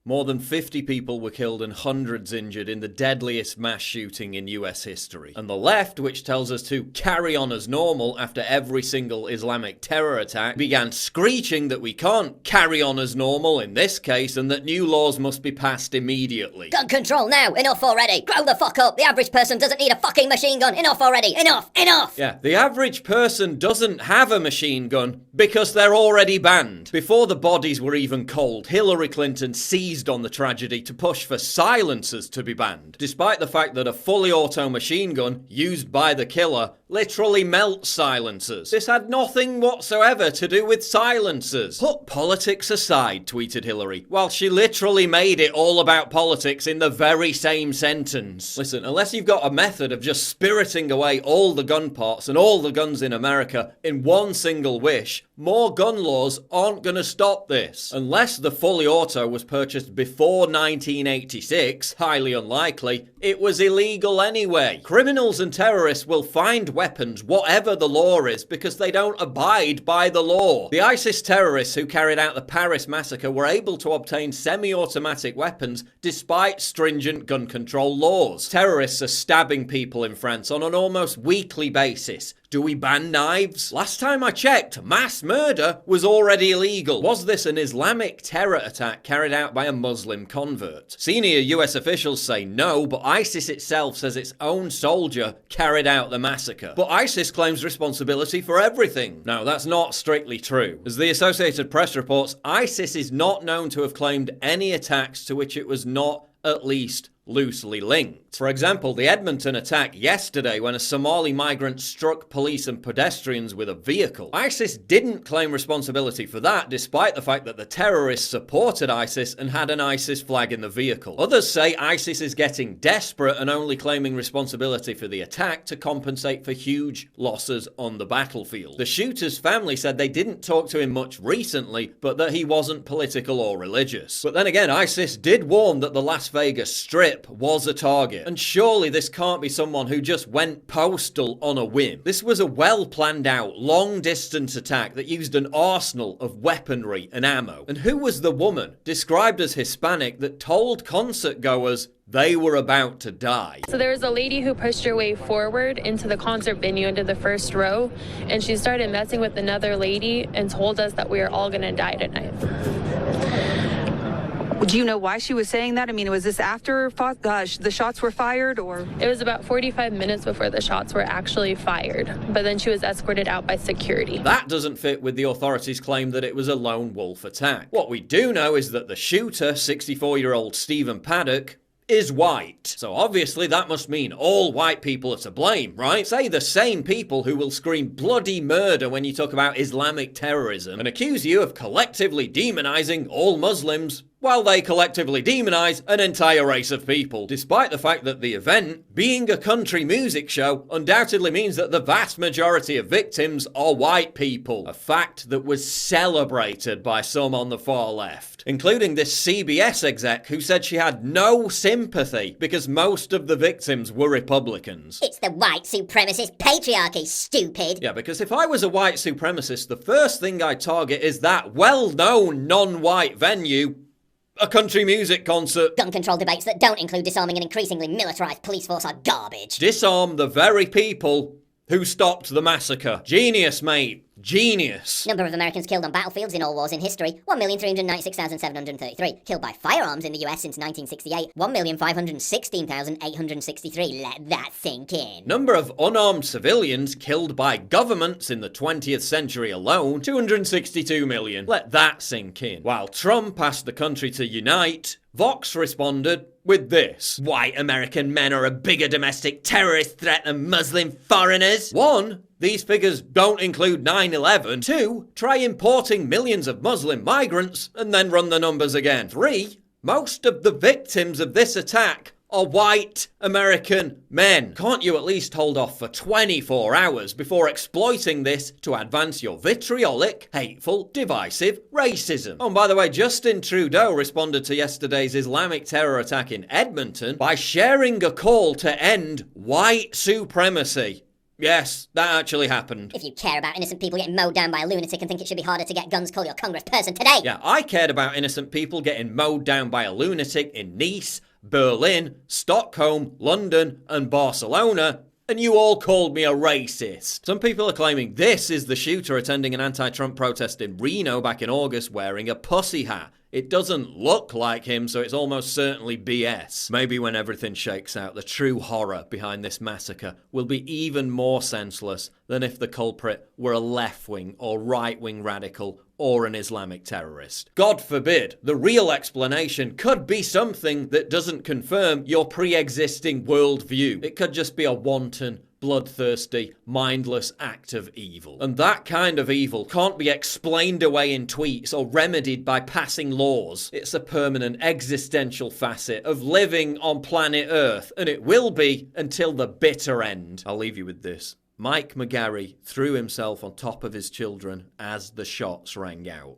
More than 50 people were killed and hundreds injured in the deadliest mass shooting in US history. And the left, which tells us to carry on as normal after every single Islamic terror attack, began screeching that we can't carry on as normal in this case and that new laws must be passed immediately. Gun control now! Enough already! Grow the fuck up! The average person doesn't need a fucking machine gun! Enough already! Enough! Enough! Yeah, the average person doesn't have a machine gun because they're already banned. Before the bodies were even cold, Hillary Clinton seized on the tragedy to push for silencers to be banned, despite the fact that a fully auto machine gun used by the killer literally melts silencers. This had nothing whatsoever to do with silencers. Put politics aside, tweeted Hillary, while she literally made it all about politics in the very same sentence. Listen, unless you've got a method of just spiriting away all the gun parts and all the guns in America in one single wish, more gun laws aren't gonna stop this. Unless the fully auto was purchased before 1986, highly unlikely, it was illegal anyway. Criminals and terrorists will find weapons, whatever the law is, because they don't abide by the law. The ISIS terrorists who carried out the Paris massacre were able to obtain semi-automatic weapons despite stringent gun control laws. Terrorists are stabbing people in France on an almost weekly basis. Do we ban knives? Last time I checked, mass murder was already illegal. Was this an Islamic terror attack carried out by a Muslim convert? Senior US officials say no, but ISIS itself says its own soldier carried out the massacre. But ISIS claims responsibility for everything. No, that's not strictly true. As the Associated Press reports, ISIS is not known to have claimed any attacks to which it was not at least loosely linked. For example, the Edmonton attack yesterday when a Somali migrant struck police and pedestrians with a vehicle. ISIS didn't claim responsibility for that, despite the fact that the terrorists supported ISIS and had an ISIS flag in the vehicle. Others say ISIS is getting desperate and only claiming responsibility for the attack to compensate for huge losses on the battlefield. The shooter's family said they didn't talk to him much recently, but that he wasn't political or religious. But then again, ISIS did warn that the Las Vegas Strip was a target. And surely this can't be someone who just went postal on a whim. This was a well planned out, long distance attack that used an arsenal of weaponry and ammo. And who was the woman, described as Hispanic, that told concert goers they were about to die? So there was a lady who pushed her way forward into the concert venue, into the first row, and she started messing with another lady and told us that we are all gonna die tonight. Do you know why she was saying that? I mean, was this after the shots were fired, or? It was about 45 minutes before the shots were actually fired, but then she was escorted out by security. That doesn't fit with the authorities' claim that it was a lone wolf attack. What we do know is that the shooter, 64-year-old Stephen Paddock, is white. So obviously that must mean all white people are to blame, right? Say the same people who will scream bloody murder when you talk about Islamic terrorism and accuse you of collectively demonizing all Muslims while they collectively demonize an entire race of people, despite the fact that the event, being a country music show, undoubtedly means that the vast majority of victims are white people, a fact that was celebrated by some on the far left, including this CBS exec who said she had no sympathy because most of the victims were Republicans. It's the white supremacist patriarchy, stupid! Yeah, because if I was a white supremacist, the first thing I'd target is that well-known non-white venue, a country music concert. Gun control debates that don't include disarming an increasingly militarized police force are garbage. Disarm the very people who stopped the massacre. Genius, mate. Genius. Number of Americans killed on battlefields in all wars in history, 1,396,733. Killed by firearms in the US since 1968, 1,516,863. Let that sink in. Number of unarmed civilians killed by governments in the 20th century alone, 262 million. Let that sink in. While Trump asked the country to unite, Vox responded with this: white American men are a bigger domestic terrorist threat than Muslim foreigners. 1. These figures don't include 9/11. 2. Try importing millions of Muslim migrants and then run the numbers again. 3. Most of the victims of this attack are white American men. Can't you at least hold off for 24 hours before exploiting this to advance your vitriolic, hateful, divisive racism? Oh, and by the way, Justin Trudeau responded to yesterday's Islamic terror attack in Edmonton by sharing a call to end white supremacy Yes, that actually happened. If you care about innocent people getting mowed down by a lunatic and think it should be harder to get guns, call your congressperson today. Yeah, I cared about innocent people getting mowed down by a lunatic in Nice, Berlin, Stockholm, London, and Barcelona, and you all called me a racist. Some people are claiming this is the shooter attending an anti-Trump protest in Reno back in August wearing a pussy hat. It doesn't look like him, so it's almost certainly BS. Maybe when everything shakes out, the true horror behind this massacre will be even more senseless than if the culprit were a left-wing or right-wing radical or an Islamic terrorist. God forbid, the real explanation could be something that doesn't confirm your pre-existing worldview. It could just be a wanton, bloodthirsty, mindless act of evil. And that kind of evil can't be explained away in tweets or remedied by passing laws. It's a permanent existential facet of living on planet Earth, and it will be until the bitter end. I'll leave you with this. Mike McGarry threw himself on top of his children as the shots rang out.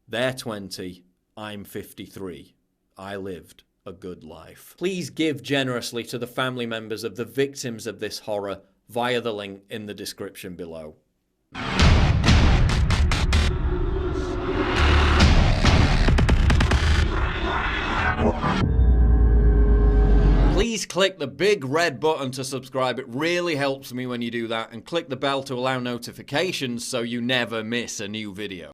They're 20, I'm 53. I lived a good life. Please give generously to the family members of the victims of this horror via the link in the description below. Please click the big red button to subscribe. It really helps me when you do that, and click the bell to allow notifications so you never miss a new video.